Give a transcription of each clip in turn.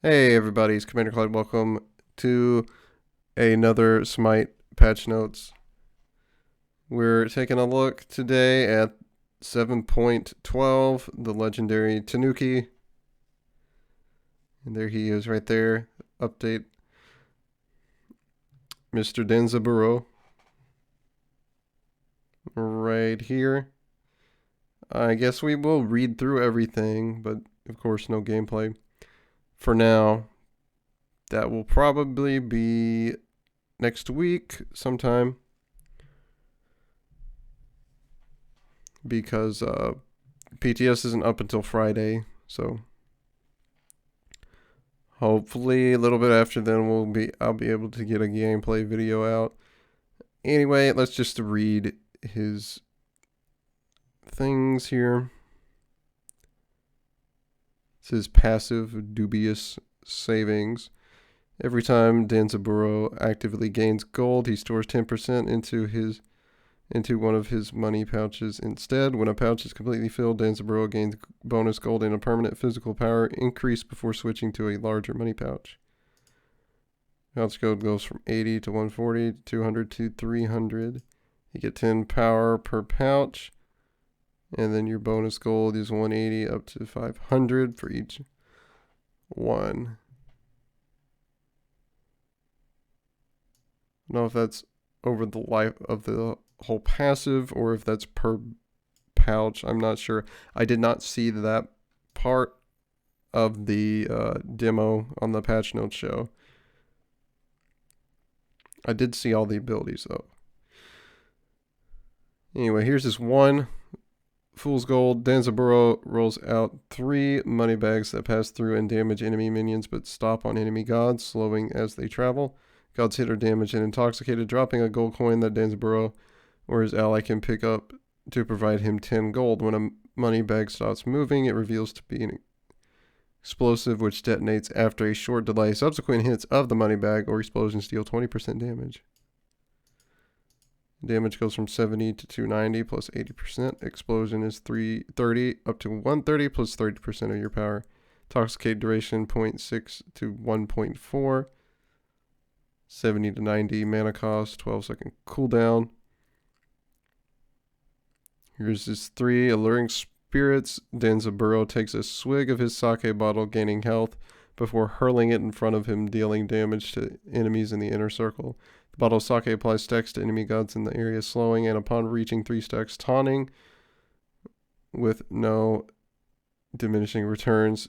Hey everybody, it's Commander Clyde. Welcome to another SMITE patch notes. We're taking a look today at 7.12, the Legendary Tanuki. And there he is right there. Update Mr. Denzaburo. Right here. I guess we will read through everything, but of course no gameplay. For now, that will probably be next week sometime, because PTS isn't up until Friday, so hopefully a little bit after then I'll be able to get a gameplay video out. Anyway, let's just read his things here. It says passive dubious savings. Every time Denzaburo actively gains gold, he stores 10% into one of his money pouches. Instead, when a pouch is completely filled, Denzaburo gains bonus gold and a permanent physical power increase before switching to a larger money pouch. Pouch gold goes from 80 to 140 to 200 to 300. You get 10 power per pouch. And then your bonus gold is 180 up to 500 for each one. I don't know if that's over the life of the whole passive or if that's per pouch. I'm not sure. I did not see that part of the demo on the patch notes show. I did see all the abilities though. Anyway, here's this one. Fool's Gold. Denzaburo rolls out 3 money bags that pass through and damage enemy minions but stop on enemy gods, slowing as they travel. Gods hit or damaged and intoxicated, dropping a gold coin that Denzaburo or his ally can pick up to provide him 10 gold. When a money bag stops moving, it reveals to be an explosive which detonates after a short delay. Subsequent hits of the money bag or explosions deal 20% damage. Damage goes from 70 to 290 plus 80%. Explosion is 330 up to 130 plus 30% of your power. Intoxicate duration 0.6 to 1.4. 70 to 90 mana cost, 12-second cooldown. Here's his 3 alluring spirits. Denzaburo takes a swig of his sake bottle, gaining health before hurling it in front of him, dealing damage to enemies in the inner circle. The bottle of sake applies stacks to enemy gods in the area, slowing, and upon reaching 3 stacks, taunting with no diminishing returns.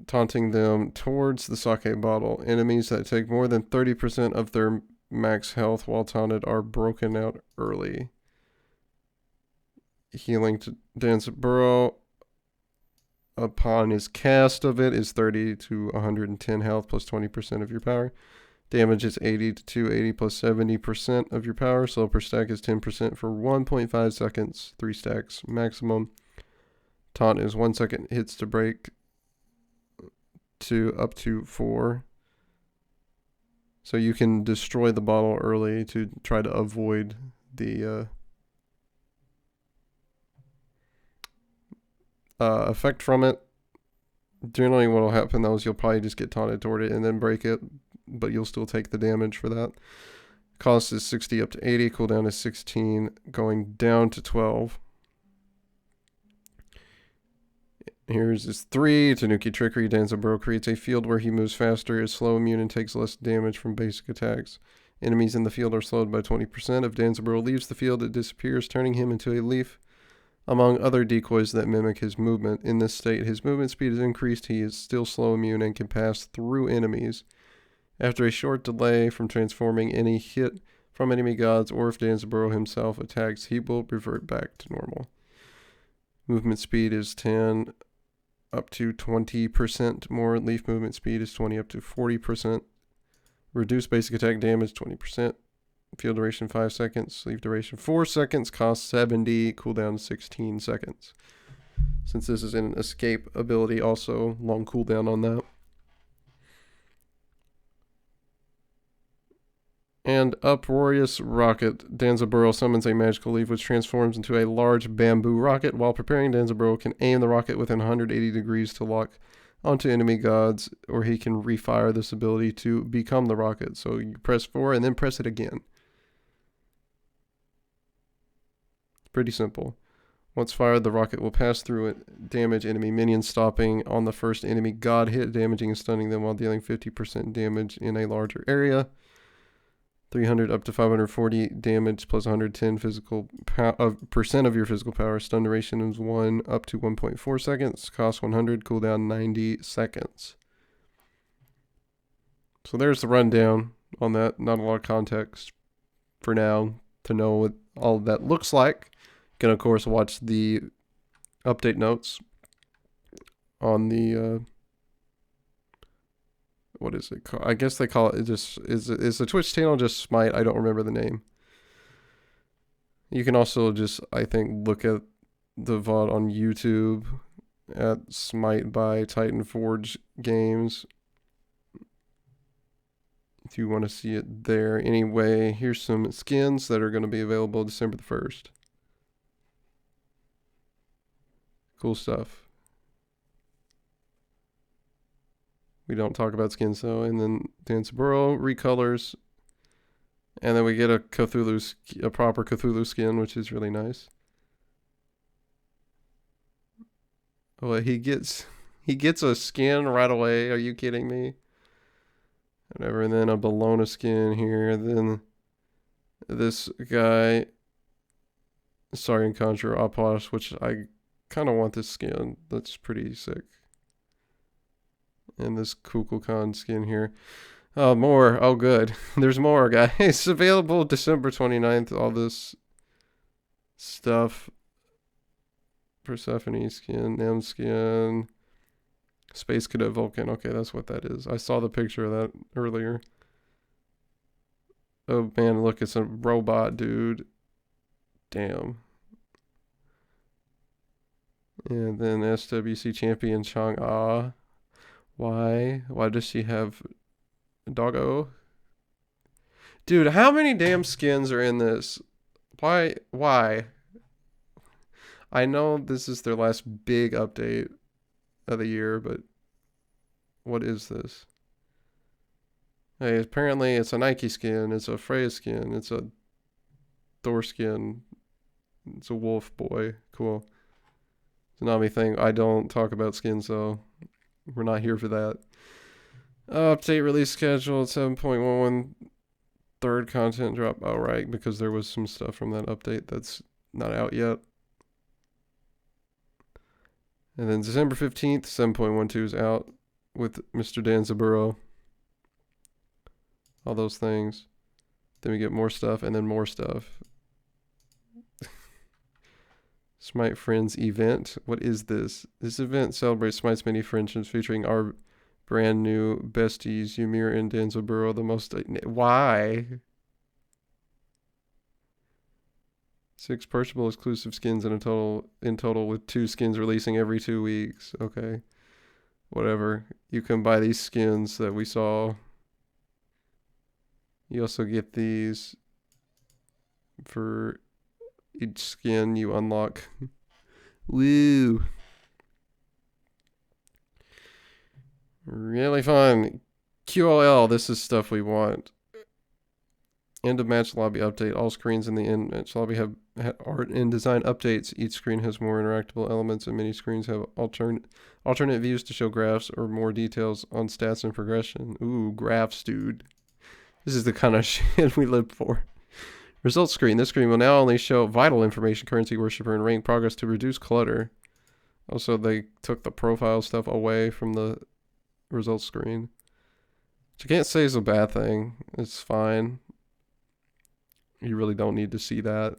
Taunting them towards the sake bottle. Enemies that take more than 30% of their max health while taunted are broken out early. Healing to Denzaburo upon his cast of it is 30 to 110 health plus 20% of your power. Damage is 80 to 280 plus 70% of your power. Slow per stack is 10% for 1.5 seconds, 3 stacks maximum. Taunt is 1 second hits to break to up to 4. So you can destroy the bottle early to try to avoid the effect from it. Generally what will happen though is you'll probably just get taunted toward it and then break it, but you'll still take the damage for that. Cost is 60 up to 80, cooldown is 16, going down to 12. Here's his 3, Tanuki Trickery. Denzaburo creates a field where he moves faster, is slow, immune, and takes less damage from basic attacks. Enemies in the field are slowed by 20%. If Denzaburo leaves the field, it disappears, turning him into a leaf, among other decoys that mimic his movement. In this state, his movement speed is increased, he is still slow, immune, and can pass through enemies. After a short delay from transforming, any hit from enemy gods, or if Denzaburo himself attacks, he will revert back to normal. Movement speed is 10 up to 20% more. Leaf movement speed is 20 up to 40%. Reduced basic attack damage 20%. Field duration 5 seconds. Leaf duration 4 seconds. Cost 70. Cooldown 16 seconds. Since this is an escape ability, also long cooldown on that. And Uproarious Rocket. Denzaburo summons a magical leaf which transforms into a large bamboo rocket. While preparing, Denzaburo can aim the rocket within 180 degrees to lock onto enemy gods, or he can refire this ability to become the rocket. So you press 4 and then press it again. Pretty simple. Once fired, the rocket will pass through it, damage enemy minions, stopping on the first enemy god hit, damaging and stunning them while dealing 50% damage in a larger area. 300 up to 540 damage plus 110 percent of your physical power. Stun duration is 1 up to 1.4 seconds. Cost 100. Cooldown 90 seconds. So there's the rundown on that. Not a lot of context for now to know what all of that looks like. You can, of course, watch the update notes on the what is it called? I guess they call it just is the Twitch channel just SMITE? I don't remember the name. You can also just, I think, look at the VOD on YouTube at SMITE by Titan Forge Games if you want to see it there. Anyway, here's some skins that are going to be available December the 1st. Cool stuff. We don't talk about skins though. And then Dancerboro recolors. And then we get a proper Cthulhu skin, which is really nice. Oh, he gets a skin right away. Are you kidding me? Whatever. And then a Bologna skin here. Then this guy, Sarian Conjurer Apos, which I kind of want this skin. That's pretty sick. And this Kukulkan skin here. Oh, more. Oh, good. There's more, guys. Available December 29th. All this stuff. Persephone skin, Nem skin, Space Cadet Vulcan. Okay, that's what that is. I saw the picture of that earlier. Oh, man, look, it's a robot, dude. Damn. And then SWC Champion Chang'e. Why? Why does she have a doggo? Dude, how many damn skins are in this? Why? I know this is their last big update of the year, but what is this? Hey, apparently it's a Nike skin, it's a Freya skin, it's a Thor skin, it's a wolf boy. Cool. It's a Nami thing. I don't talk about skins, so we're not here for that. Update release schedule 7.11. Third content drop. Oh, right, because there was some stuff from that update that's not out yet. And then December 15th, 7.12 is out with Mr. Dancerboro. All those things. Then we get more stuff and then more stuff. Smite Friends event. What is this? This event celebrates Smite's many friendships featuring our brand new besties, Ymir and Dancerboro. The most... Why? 6 purchasable exclusive skins in total with 2 skins releasing every 2 weeks. Okay. Whatever. You can buy these skins that we saw. You also get these for each skin you unlock. Woo. Really fun. QLL, this is stuff we want. End of match lobby update. All screens in the end match lobby have art and design updates. Each screen has more interactable elements, and many screens have alternate views to show graphs or more details on stats and progression. Ooh, graphs, dude. This is the kind of shit we live for. Results screen. This screen will now only show vital information, currency, worshiper, and rank progress to reduce clutter. Also, they took the profile stuff away from the results screen, which I can't say is a bad thing. It's fine. You really don't need to see that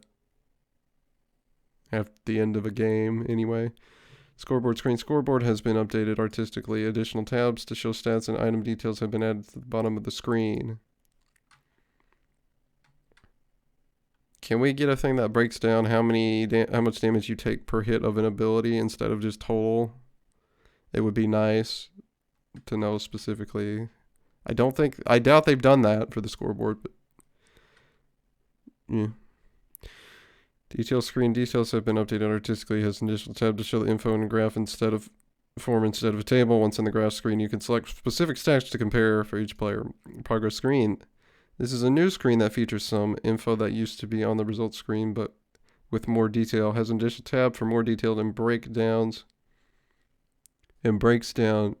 at the end of a game anyway. Scoreboard screen. Scoreboard has been updated artistically. Additional tabs to show stats and item details have been added to the bottom of the screen. Can we get a thing that breaks down how much damage you take per hit of an ability instead of just total? It would be nice to know specifically. I doubt they've done that for the scoreboard, but yeah. Detail screen. Details have been updated artistically. Has an additional tab to show the info and graph instead of form instead of a table. Once on the graph screen, you can select specific stats to compare for each player. Progress screen. This is a new screen that features some info that used to be on the results screen, but with more detail. Has an additional tab for more detailed and breakdowns. And breakdown.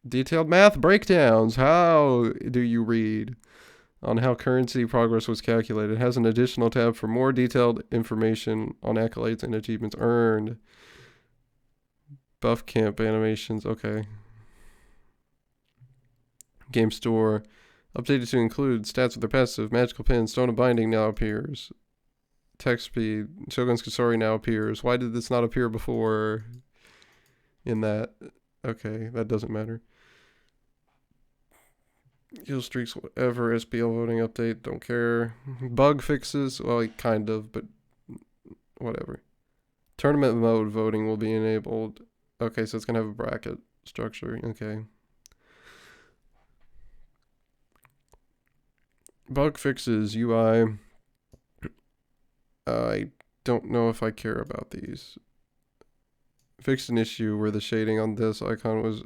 Detailed math breakdowns. How do you read on how currency progress was calculated? It has an additional tab for more detailed information on accolades and achievements earned. Buff camp animations. Okay. Game store. Updated to include stats with their passive. Magical Pen. Stone of Binding now appears. Text speed. Shogun's Kasori now appears. Why did this not appear before in that? Okay, that doesn't matter. Kill streaks, whatever. SPL voting update. Don't care. Bug fixes. Well, kind of, but whatever. Tournament mode voting will be enabled. Okay, so it's going to have a bracket structure. Okay. Bug fixes, UI. I don't know if I care about these. Fixed an issue where the shading on this icon was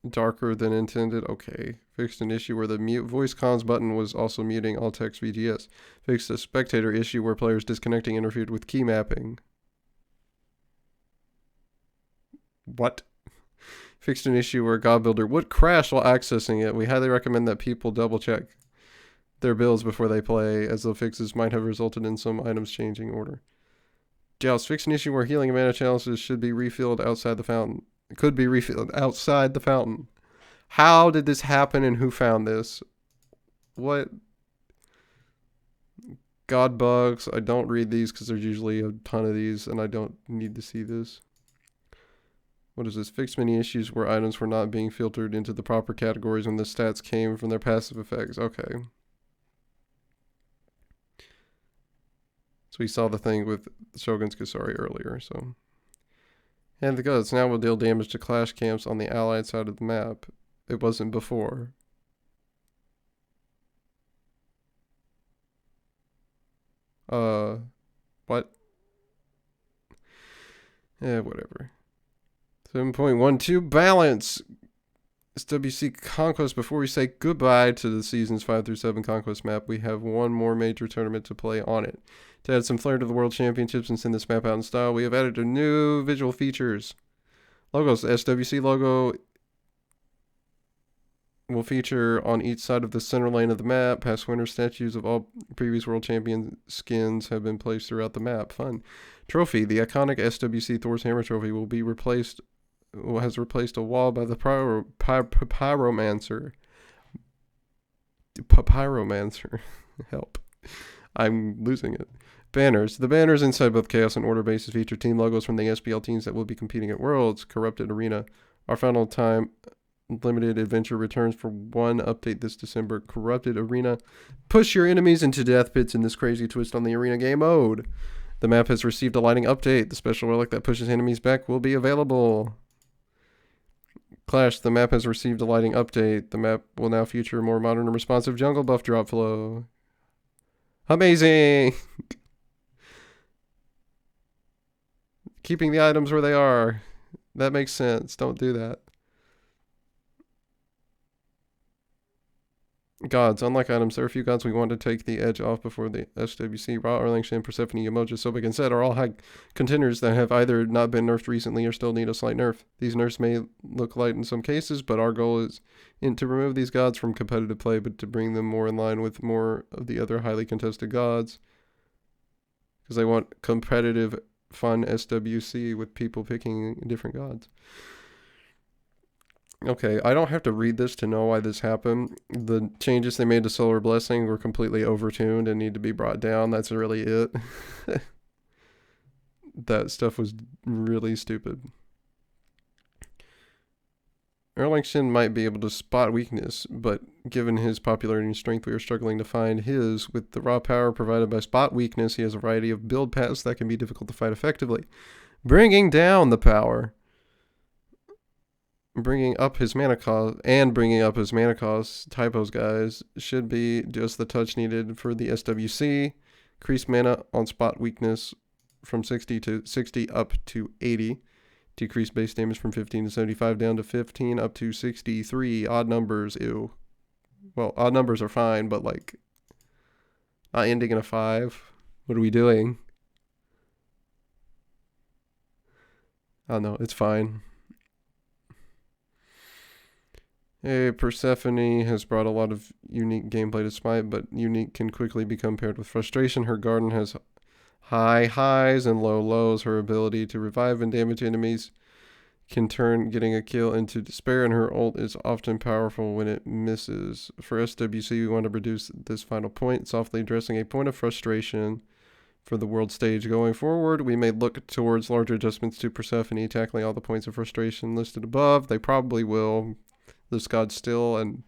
darker than intended. Okay. Fixed an issue where the mute voice comms button was also muting all text VGS. Fixed a spectator issue where players disconnecting interfered with key mapping. What? Fixed an issue where God Builder would crash while accessing it. We highly recommend that people double check their builds before they play, as the fixes might have resulted in some items changing order. Joust. Fixed an issue where healing and mana challenges should be refilled outside the fountain. It could be refilled outside the fountain. How did this happen and who found this? What? God bugs. I don't read these because there's usually a ton of these and I don't need to see this. What is this? Fixed many issues where items were not being filtered into the proper categories when the stats came from their passive effects. Okay. So we saw the thing with Shogun's Kasori earlier, so. And the gods now will deal damage to clash camps on the allied side of the map. It wasn't before. What? Yeah, whatever. 7.12 balance. SWC Conquest. Before we say goodbye to the seasons 5 through 7 Conquest map, we have one more major tournament to play on it. To add some flair to the World Championships and send this map out in style, we have added a new visual features. Logos. The SWC logo will feature on each side of the center lane of the map. Past winner statues of all previous World Champion skins have been placed throughout the map. Fun. Trophy. The iconic SWC Thor's Hammer trophy will be replaced. Has replaced a wall by the Pyromancer. Pyromancer. Help. I'm losing it. Banners. The banners inside both Chaos and Order bases feature team logos from the SPL teams that will be competing at Worlds. Corrupted Arena. Our final time limited adventure returns for one update this December. Corrupted Arena. Push your enemies into death pits in this crazy twist on the arena game mode. The map has received a lighting update. The special relic that pushes enemies back will be available. Clash. The map has received a lighting update. The map will now feature a more modern and responsive jungle buff drop flow. Amazing! Keeping the items where they are. That makes sense. Don't do that. Gods. Unlike items, there are a few gods we want to take the edge off before the SWC. Ra, Erlingshan, Persephone, Yamoja, Sobek, and Set are all high contenders that have either not been nerfed recently or still need a slight nerf. These nerfs may look light in some cases, but our goal is to remove these gods from competitive play, but to bring them more in line with more of the other highly contested gods. Because I want competitive, fun SWC with people picking different gods. Okay, I don't have to read this to know why this happened. The changes they made to Solar Blessing were completely overtuned and need to be brought down. That's really it. That stuff was really stupid. Erlingshan might be able to spot weakness, but given his popularity and strength, we are struggling to find his. With the raw power provided by spot weakness, he has a variety of build paths that can be difficult to fight effectively. Bringing down the power. Bringing up his mana cost typos, guys, should be just the touch needed for the SWC. Increase mana on spot weakness from 60 up to 80. Decrease base damage from 15 to 75 down to 15 up to 63. Odd numbers, ew. Well, odd numbers are fine, but like not ending in a 5. What are we doing? Oh no, it's fine. Hey, Persephone has brought a lot of unique gameplay to Smite, but unique can quickly become paired with frustration. Her garden has high highs and low lows. Her ability to revive and damage enemies can turn getting a kill into despair, and her ult is often powerful when it misses. For SWC, we want to reduce this final point, softly addressing a point of frustration for the world stage. Going forward, we may look towards larger adjustments to Persephone, tackling all the points of frustration listed above. They probably will. This god's still and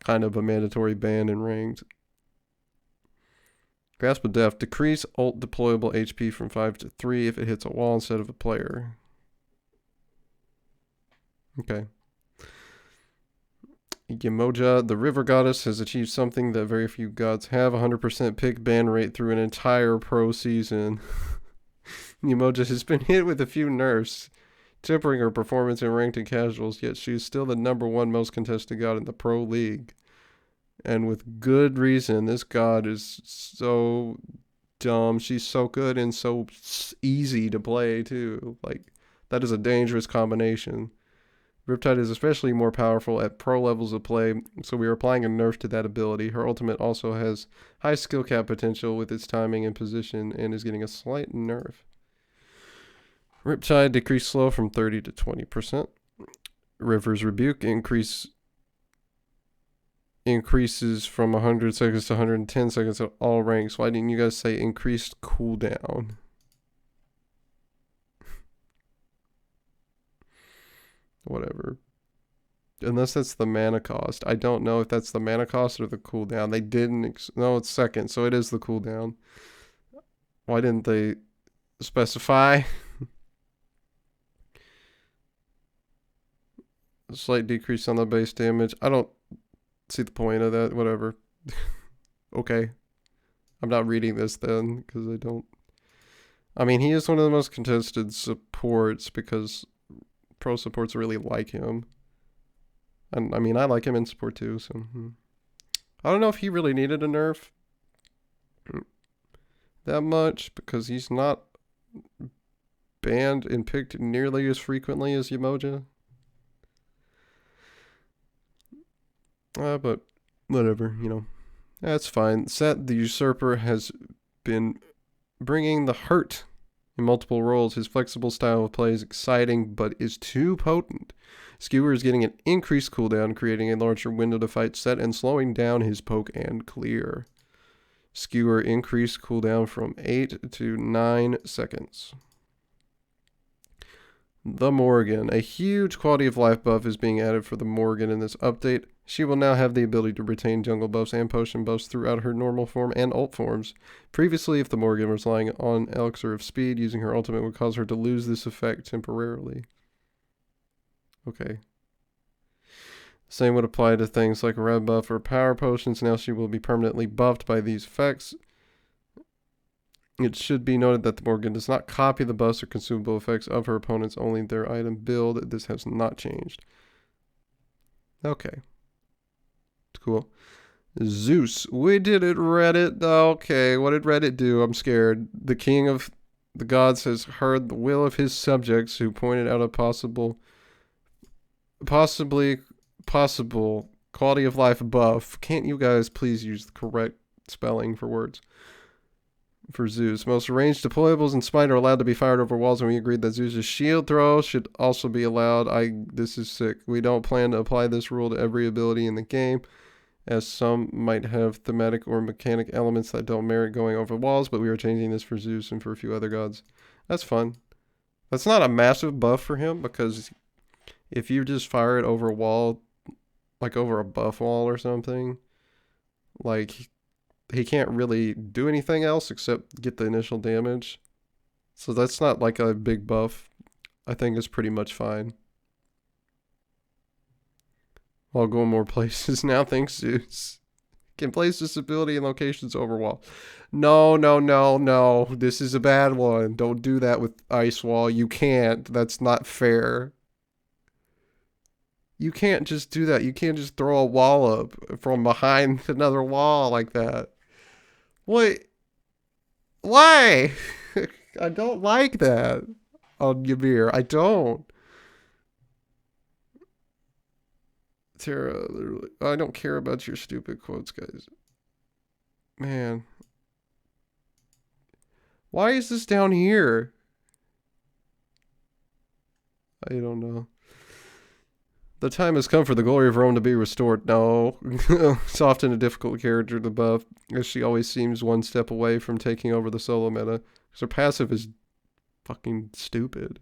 kind of a mandatory ban in ranked. Grasp of Death. Decrease ult deployable HP from 5 to 3 if it hits a wall instead of a player. Okay. Yemoja, the river goddess, has achieved something that very few gods have. 100% pick ban rate through an entire pro season. Yemoja has been hit with a few nerfs, tempering her performance in ranked and casuals, yet she is still the #1 most contested god in the pro league. And with good reason. This god is so dumb. She's so good and so easy to play too. Like, that is a dangerous combination. Riptide is especially more powerful at pro levels of play, so we are applying a nerf to that ability. Her ultimate also has high skill cap potential with its timing and position, and is getting a slight nerf. Riptide decreased slow from 30 to 20%. River's Rebuke increases from 100 seconds to 110 seconds at all ranks. Why didn't you guys say increased cooldown? Whatever. Unless that's the mana cost. I don't know if that's the mana cost or the cooldown. They didn't... no, it's second, so it is the cooldown. Why didn't they specify? A slight decrease on the base damage. I don't see the point of that. Whatever. Okay. I'm not reading this then, because I don't... I mean, he is one of the most contested supports because pro supports really like him. And I mean, I like him in support too, so... I don't know if he really needed a nerf that much, because he's not banned and picked nearly as frequently as Yemoja. But whatever, you know. That's fine. Seth the Usurper has been bringing the hurt in multiple roles. His flexible style of play is exciting, but is too potent. Skewer is getting an increased cooldown, creating a larger window to fight Seth and slowing down his poke and clear. Skewer increased cooldown from 8 to 9 seconds. The Morgan. A huge quality of life buff is being added for the Morgan in this update. She will now have the ability to retain jungle buffs and potion buffs throughout her normal form and ult forms. Previously, if the Morgan was relying on Elixir of Speed, using her ultimate would cause her to lose this effect temporarily. Okay. Same would apply to things like red buff or power potions. Now she will be permanently buffed by these effects. It should be noted that the Morgan does not copy the buffs or consumable effects of her opponents, only their item build. This has not changed. Okay. Cool. Zeus. We did it, Reddit. Okay, what did Reddit do? I'm scared. The king of the gods has heard the will of his subjects, who pointed out a possible quality of life buff. Can't you guys please use the correct spelling for words? For Zeus. Most ranged deployables in Smite are allowed to be fired over walls, and we agreed that Zeus's shield throw should also be allowed. This is sick. We don't plan to apply this rule to every ability in the game, as some might have thematic or mechanic elements that don't merit going over walls, but we are changing this for Zeus and for a few other gods. That's fun. That's not a massive buff for him, because if you just fire it over a wall, like over a buff wall or something, like... he can't really do anything else except get the initial damage. So that's not like a big buff. I think it's pretty much fine. I'll go more places now, thanks Zeus. Can place this ability in locations over wall. No, no, no, no. This is a bad one. Don't do that with Ice Wall. You can't. That's not fair. You can't just do that. You can't just throw a wall up from behind another wall like that. What? Why? I don't like that on Ymir. I don't. Tara, literally. I don't care about your stupid quotes, guys. Man. Why is this down here? I don't know. The time has come for the glory of Rome to be restored. No. It's often a difficult character to buff, as she always seems one step away from taking over the solo meta. Because her passive is fucking stupid.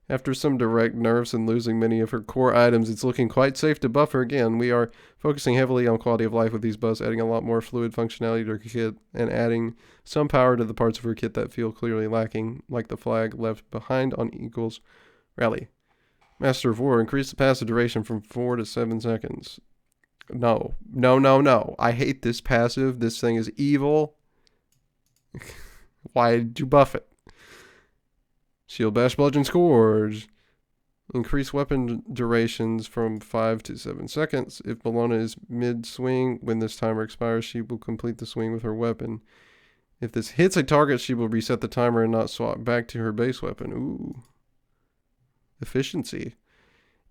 After some direct nerfs and losing many of her core items, it's looking quite safe to buff her again. We are focusing heavily on quality of life with these buffs, adding a lot more fluid functionality to her kit, and adding some power to the parts of her kit that feel clearly lacking, like the flag left behind on Eagle's rally. Master of War, increase the passive duration from 4 to 7 seconds. No. No, no, no. I hate this passive. This thing is evil. Why did you buff it? Shield Bash, Bludgeon, Scourge. Increase weapon durations from 5 to 7 seconds. If Bellona is mid-swing, when this timer expires, she will complete the swing with her weapon. If this hits a target, she will reset the timer and not swap back to her base weapon. Ooh. Efficiency.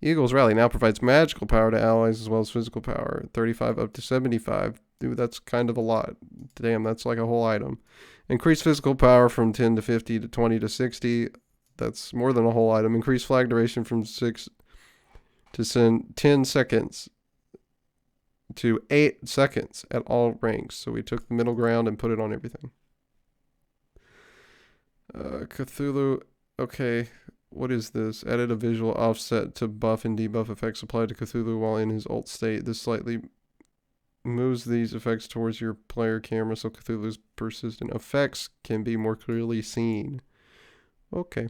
Eagle's Rally now provides magical power to allies as well as physical power. 35 up to 75. Dude, that's kind of a lot. Damn, that's like a whole item. Increase physical power from 10 to 50 to 20 to 60. That's more than a whole item. Increase flag duration from 6 to 10 seconds to 8 seconds at all ranks. So we took the middle ground and put it on everything. Cthulhu. Okay. What is this? Added a visual offset to buff and debuff effects applied to Cthulhu while in his ult state. This slightly moves these effects towards your player camera so Cthulhu's persistent effects can be more clearly seen. Okay.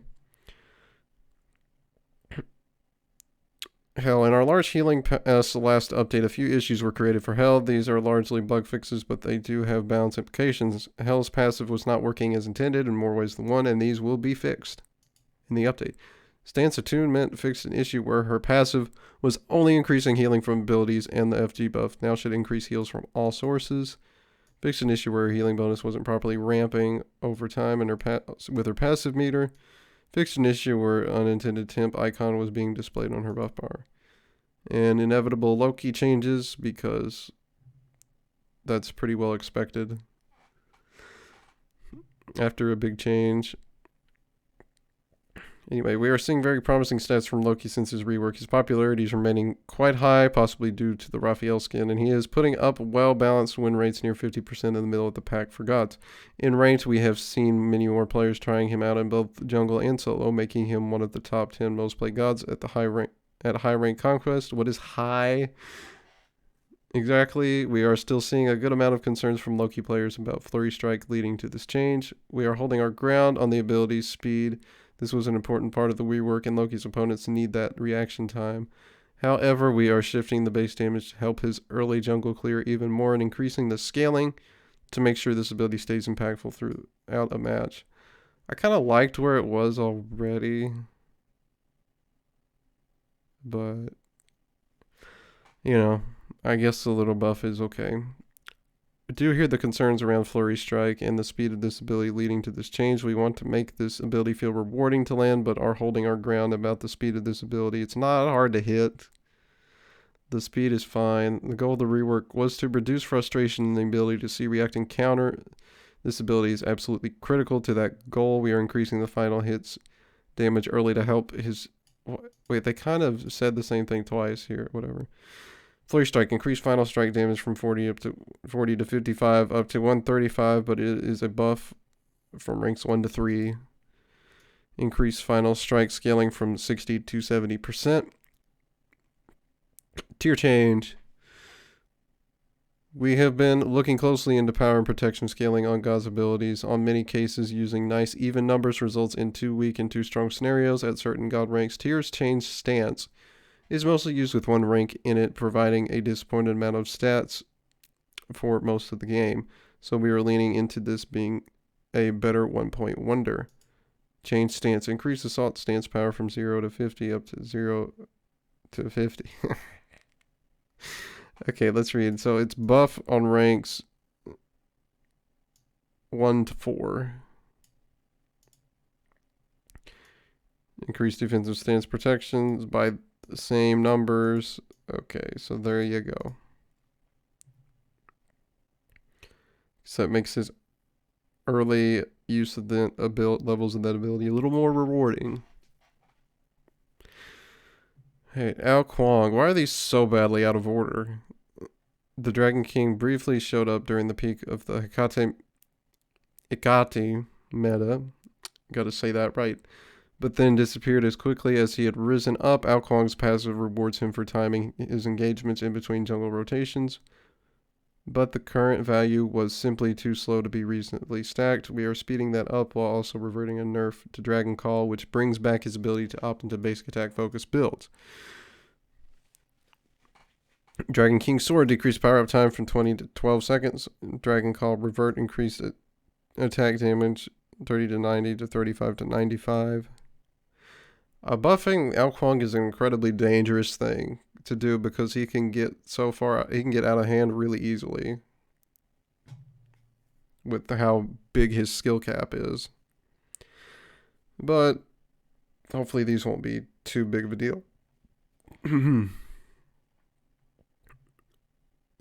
Hell, in our large healing last update, a few issues were created for Hell. These are largely bug fixes, but they do have balance implications. Hell's passive was not working as intended in more ways than one, and these will be fixed in the update. Stance Attunement fixed an issue where her passive was only increasing healing from abilities, and the FG buff now should increase heals from all sources. Fixed an issue where her healing bonus wasn't properly ramping over time and with her passive meter. Fixed an issue where unintended temp icon was being displayed on her buff bar. And inevitable Loki changes because that's pretty well expected after a big change. Anyway, we are seeing very promising stats from Loki since his rework. His popularity is remaining quite high, possibly due to the Raphael skin, and he is putting up well-balanced win rates near 50% in the middle of the pack for gods. In ranked, we have seen many more players trying him out in both jungle and solo, making him one of the top 10 most played gods at the high rank conquest. What is high? Exactly. We are still seeing a good amount of concerns from Loki players about Flurry Strike leading to this change. We are holding our ground on the ability speed. This was an important part of the rework, and Loki's opponents need that reaction time. However, we are shifting the base damage to help his early jungle clear even more and increasing the scaling to make sure this ability stays impactful throughout a match. I kind of liked where it was already, but, you know, I guess the little buff is okay. I do hear the concerns around Flurry Strike and the speed of this ability leading to this change. We want to make this ability feel rewarding to land, but are holding our ground about the speed of this ability. It's not hard to hit. The speed is fine. The goal of the rework was to reduce frustration in the ability to see, react, and counter. This ability is absolutely critical to that goal. We are increasing the final hits damage early to help his... Wait, they kind of said the same thing twice here. Whatever. Flurry Strike, increased final strike damage from 40 to 55 up to 135, but it is a buff from ranks 1 to 3. Increased final strike scaling from 60 to 70%. Tier change. We have been looking closely into power and protection scaling on God's abilities. On many cases, using nice even numbers results in 2 weak and 2 strong scenarios. At certain God ranks, tiers change stance is mostly used with 1 rank in it, providing a disappointed amount of stats for most of the game. So we are leaning into this being a better 1-point wonder. Change stance. Increase assault stance power from 0 to 50 up to 0 to 50. Okay, let's read. So it's buff on ranks 1 to 4. Increase defensive stance protections by the same numbers. Okay, so there you go. So it makes his early use of the levels of that ability a little more rewarding. Hey, Ao Kuang, why are these so badly out of order? The Dragon King briefly showed up during the peak of the Hecate meta. Gotta say that right. But then disappeared as quickly as he had risen up. Ao Kuang's passive rewards him for timing his engagements in between jungle rotations. But the current value was simply too slow to be reasonably stacked. We are speeding that up while also reverting a nerf to Dragon Call, which brings back his ability to opt into basic attack focus builds. Dragon King Sword decreased power up time from 20 to 12 seconds. Dragon Call Revert increased attack damage 30 to 90 to 35 to 95. Buffing Ao Kuang is an incredibly dangerous thing to do because he can get so far, he can get out of hand really easily with how big his skill cap is. But hopefully these won't be too big of a deal.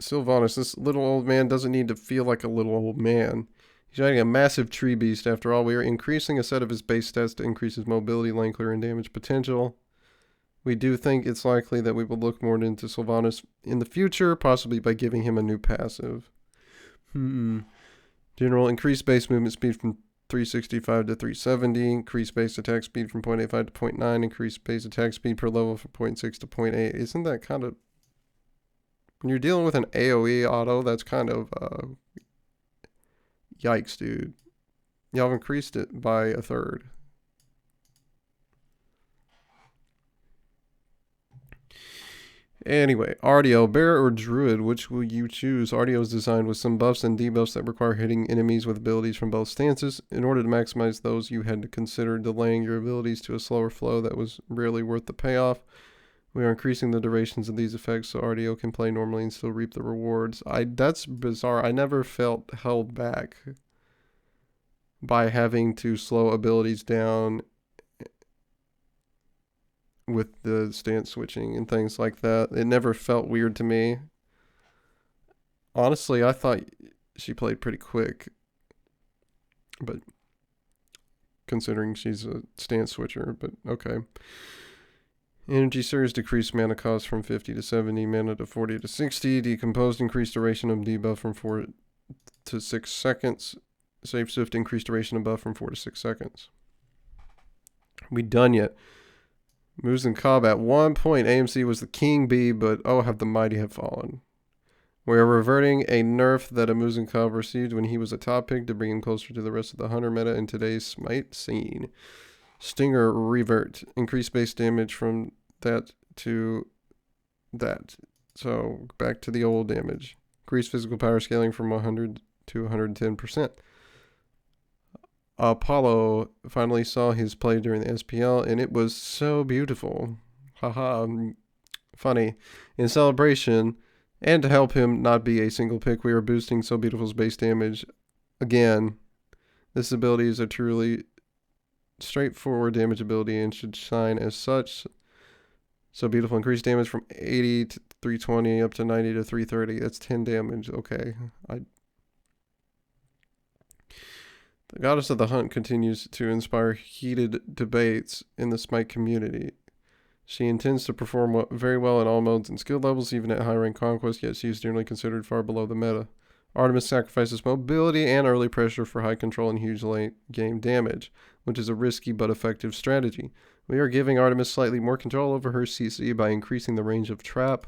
Sylvanas, this little old man doesn't need to feel like a little old man. He's riding a massive tree beast after all. We are increasing a set of his base stats to increase his mobility, lane clear, and damage potential. We do think it's likely that we will look more into Sylvanas in the future, possibly by giving him a new passive. General, increased base movement speed from 365 to 370, increased base attack speed from 0.85 to 0.9, increased base attack speed per level from 0.6 to 0.8. Isn't that kind of... When you're dealing with an AoE auto, that's kind of... Yikes, dude. Y'all have increased it by a third. Anyway, Artio, Bear or Druid, which will you choose? Artio is designed with some buffs and debuffs that require hitting enemies with abilities from both stances. In order to maximize those, you had to consider delaying your abilities to a slower flow that was rarely worth the payoff. We are increasing the durations of these effects so Artio can play normally and still reap the rewards. That's bizarre. I never felt held back by having to slow abilities down with the stance switching and things like that. It never felt weird to me. Honestly, I thought she played pretty quick. But considering she's a stance switcher, but okay. Energy Surge decreased mana cost from 50 to 70, mana to 40 to 60. Decomposed increased duration of debuff from 4 to 6 seconds. Safe Swift increased duration of buff from 4 to 6 seconds. We done yet? Moves in combat. 1 point. AMC was the king bee, but oh, have the mighty have fallen. We are reverting a nerf that a Muzen Cobb received when he was a top pick to bring him closer to the rest of the hunter meta in today's Smite scene. Stinger Revert. Increased base damage from that to that. So back to the old damage. Increased physical power scaling from 100 to 110%. Apollo finally saw his play during the SPL, and it was so beautiful. Haha, funny. In celebration, and to help him not be a single pick, we are boosting So Beautiful's base damage again. This ability is a truly straightforward damage ability and should shine as such. So Beautiful increased damage from 80 to 320 up to 90 to 330. That's 10 damage. Okay. The Goddess of the Hunt continues to inspire heated debates in the Smite community. She intends to perform very well in all modes and skill levels, even at high-rank conquest, yet she is generally considered far below the meta. Artemis sacrifices mobility and early pressure for high control and huge late game damage, which is a risky but effective strategy. We are giving Artemis slightly more control over her CC by increasing the range of trap.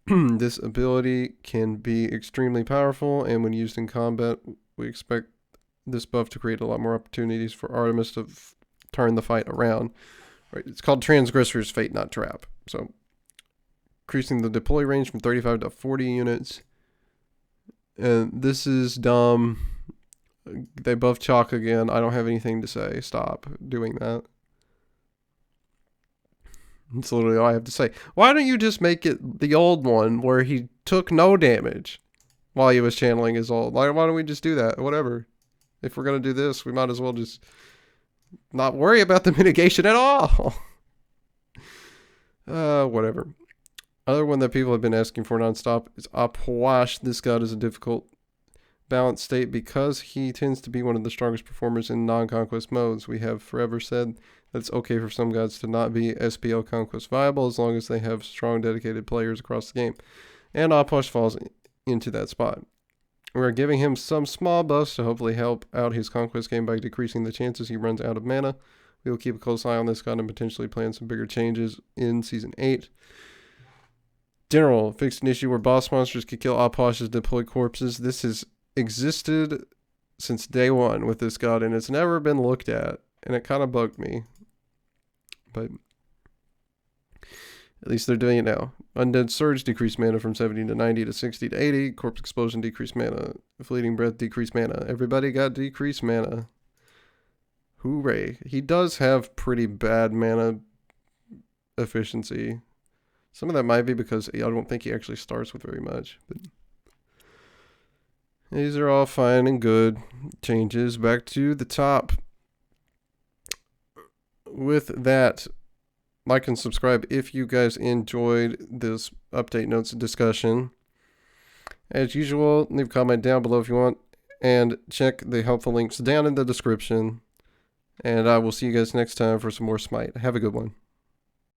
This ability can be extremely powerful, and when used in combat, we expect this buff to create a lot more opportunities for Artemis to turn the fight around. Right, it's called Transgressor's Fate, not Trap. So, increasing the deploy range from 35 to 40 units. And this is dumb. They buff chalk again. I don't have anything to say. Stop doing that. That's literally all I have to say. Why don't you just make it the old one where he took no damage while he was channeling his ult? Why don't we just do that? Whatever. If we're going to do this, we might as well just not worry about the mitigation at all. Whatever. Other one that people have been asking for nonstop is Apwash. This god is a difficult balanced state because he tends to be one of the strongest performers in non-conquest modes. We have forever said that it's okay for some gods to not be SPL conquest viable as long as they have strong dedicated players across the game. And Apwash falls into that spot. We're giving him some small buffs to hopefully help out his conquest game by decreasing the chances he runs out of mana. We will keep a close eye on this god and potentially plan some bigger changes in Season 8. General, fixed an issue where boss monsters could kill Apwash's deployed corpses. This has existed since day one with this god, and it's never been looked at, and it kind of bugged me. But at least they're doing it now. Undead Surge decreased mana from 70 to 90 to 60 to 80. Corpse Explosion decreased mana. Fleeting Breath decreased mana. Everybody got decreased mana. Hooray. He does have pretty bad mana efficiency. Some of that might be because I don't think he actually starts with very much. But these are all fine and good changes. Back to the top. With that, like and subscribe if you guys enjoyed this update notes discussion. As usual, leave a comment down below if you want. And check the helpful links down in the description. And I will see you guys next time for some more Smite. Have a good one.